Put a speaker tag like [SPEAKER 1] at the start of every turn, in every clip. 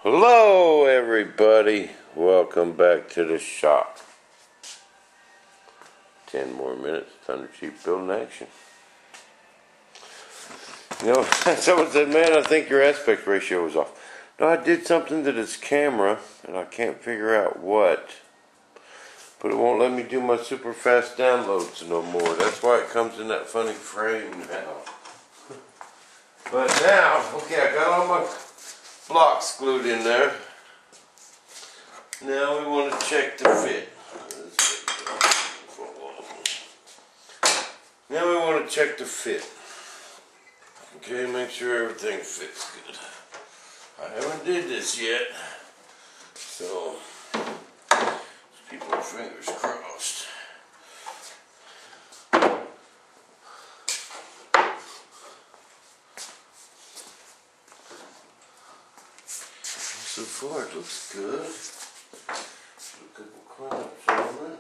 [SPEAKER 1] Hello everybody, welcome back to the shop. 10 more minutes, Thunder Cheap building action. You know, someone said, man, I think your aspect ratio was off. No, I did something to this camera, and I can't figure out what. But it won't let me do my super fast downloads no more. That's why it comes in that funny frame now. But now, okay, I got all my blocks glued in there. Now we want to check the fit. Now we want to check the fit. Okay, make sure everything fits good. I haven't did this yet, so let's keep our fingers crossed. So far it looks good. A couple clamps on it.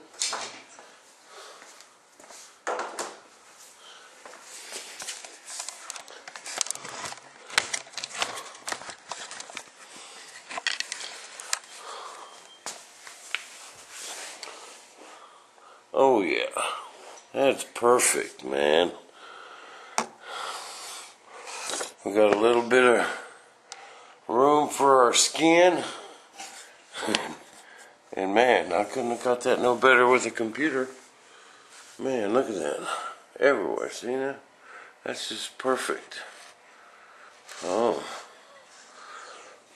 [SPEAKER 1] Oh yeah, that's perfect, man. We got a little bit of room for our skin. And man, I couldn't have got that no better with a computer. Man, look at that. Everywhere, see that? That's just perfect. Oh.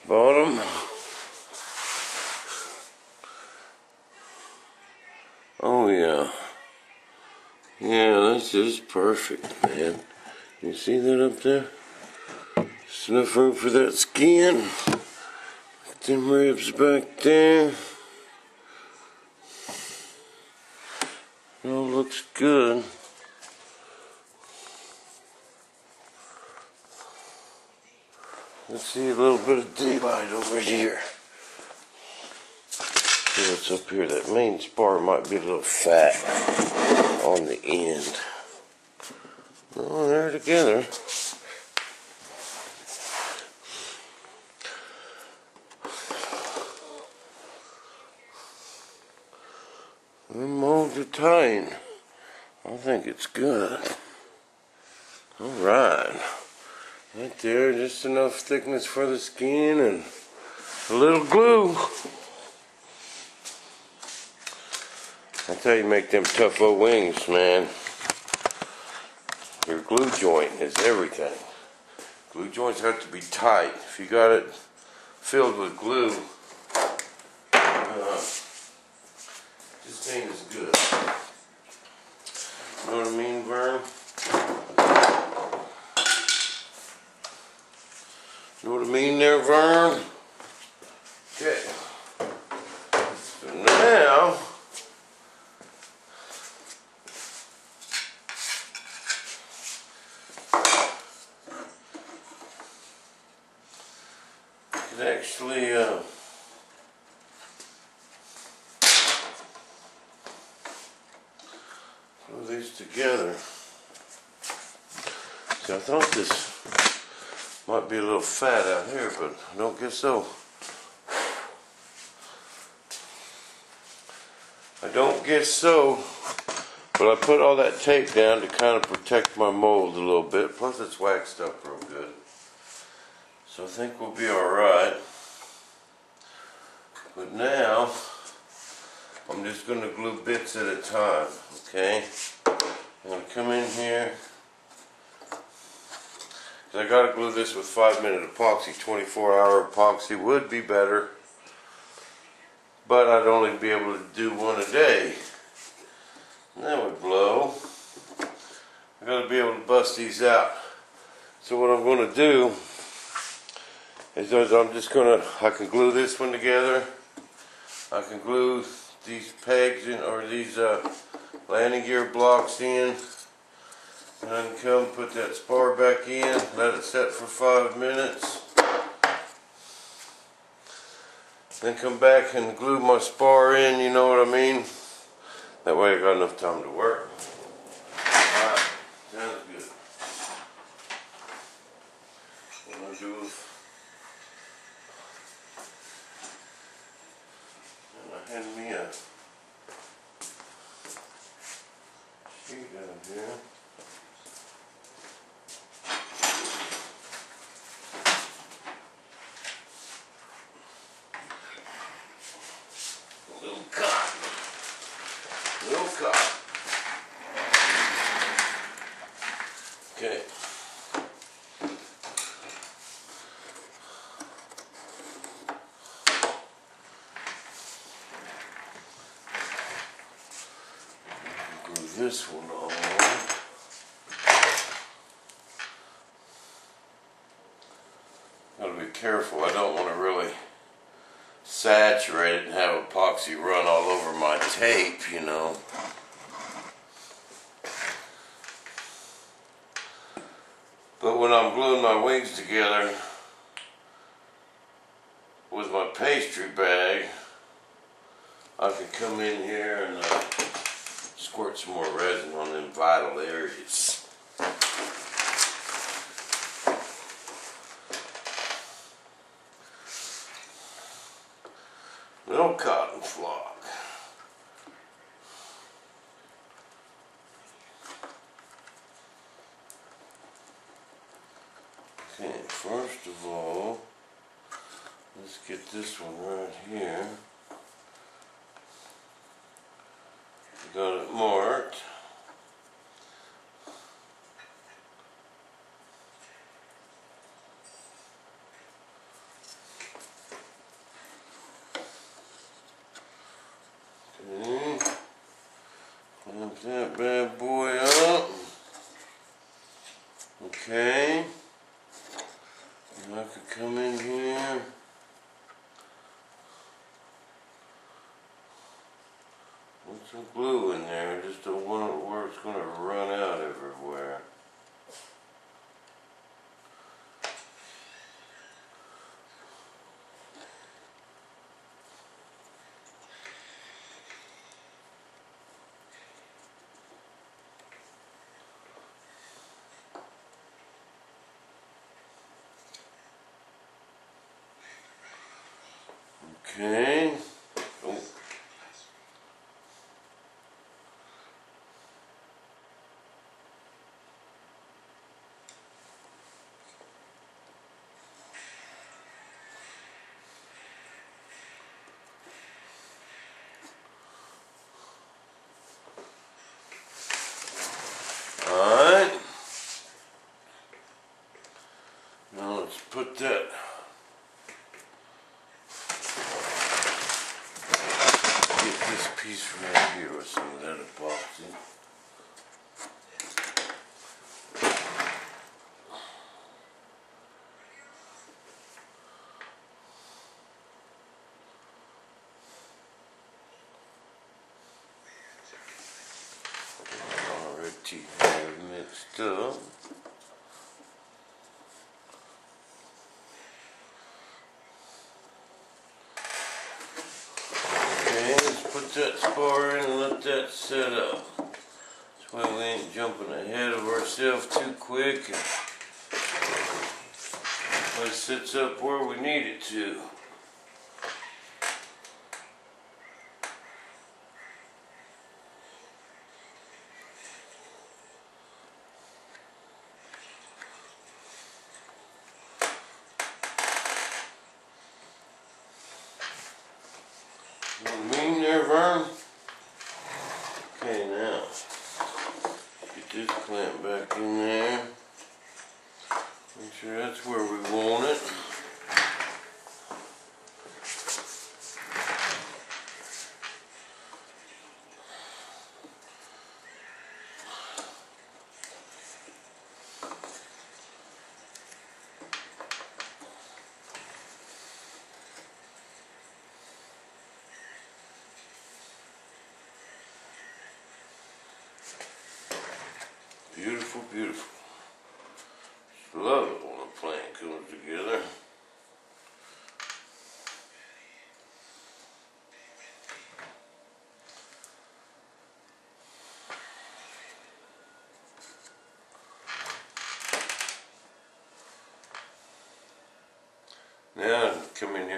[SPEAKER 1] Bottom. Oh yeah. Yeah, that's just perfect, man. You see that up there? Just enough room for that skin. Put them ribs back there. It all looks good. Let's see a little bit of daylight over here. See what's up here. That main spar might be a little fat on the end. Oh, they're together. The molds are tight. I think it's good. Alright. Right there, just enough thickness for the skin and a little glue. That's how you make them tough old wings, man. Your glue joint is everything. Glue joints have to be tight. If you got it filled with glue, this ain't as good. You know what I mean, Vern? You know what I mean there, Vern? Okay. So now, you can actually glue these together. See, I thought this might be a little fat out here, but I don't guess so. I don't guess so. But I put all that tape down to kind of protect my mold a little bit. Plus it's waxed up real good. So I think we'll be alright. But now, I'm just going to glue bits at a time, okay? I'm going to come in here. I got to glue this with 5-minute epoxy. 24-hour epoxy would be better, but I'd only be able to do one a day. And that would blow. I got to be able to bust these out. So what I'm going to do is I'm just going to, I can glue this one together. I can glue these pegs in, or these landing gear blocks in. And I can come put that spar back in, let it set for 5 minutes. Then come back and glue my spar in, you know what I mean? That way I got enough time to work. Alright, sounds good. What I'm gonna do is this one on. Gotta be careful. I don't want to really saturate it and have epoxy run all over my tape, you know. But when I'm gluing my wings together with my pastry bag, I can come in here and squirt some more resin on them vital areas. No cotton flock. Okay, first of all, let's get this one right here. Got it marked. Okay. Clamp that bad boy up. Okay. And I could come in here. Put some glue in there. I just don't want it where it's going to run out everywhere. Okay. Oh. Alright. Now let's put that this piece right here with some of that epoxy. Already mixed up. Okay, let's put that spar in and let that set up. This way we ain't jumping ahead of ourselves too quick. It sits up where we need it to. Mean there, Vern? Okay, now get this clamp back in there. Make sure that's where we want it. Beautiful, beautiful. Just love it when a plant comes together. Now come in here.